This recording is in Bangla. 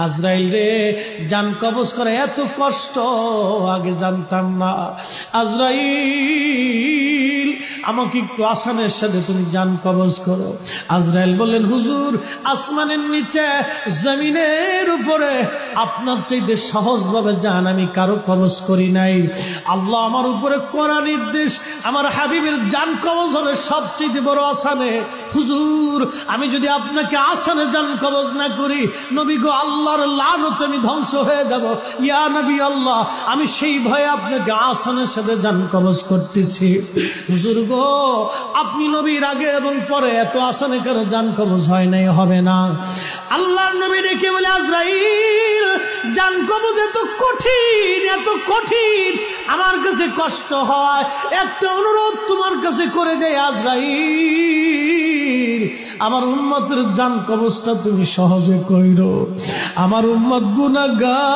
আজরাইল রে, জান কবজ করে এত কষ্ট আগে জানতাম না। আজরাইল, আমাকে একটু আসানের সাথে তুমি জান কবজ করো। আজরাইল বললেন, হুজুর, আসমানের নিচে জমিনের উপরে আপনার চাইতে সহজভাবে জান আমি কারো কবজ করি নাই। আল্লাহ আমার উপরে করা নির্দেশ, আমার হাবিবের জান কবজ হবে সবচেয়ে বড় আসানে। হুজুর, আমি যদি আপনাকে আসানে জান কবজ না করি, নবী গো, আল্লাহর লানতে আমি ধ্বংস হয়ে যাব। ইয়া নবী আল্লাহ, আমি সেই ভয়ে আপনাকে আসানের সাথে জান কবজ করতেছি। হুজুর গো, আপনি নবীর আগে এবং পরে এত আসানে কারো জান কবজ হয় নাই, হবে না। আল্লাহর নবী ডেকে বলে, আজরাইল, জান কবজ এত কঠিন, এত কঠিন, আমার কাছে কষ্ট হয়। একটা অনুরোধ তোমার কাছে করে দেয় আজরাইল, আমার উম্মতের জান কবজটা তুমি সহজে কইরো। আমার উম্মত গুনাহগার।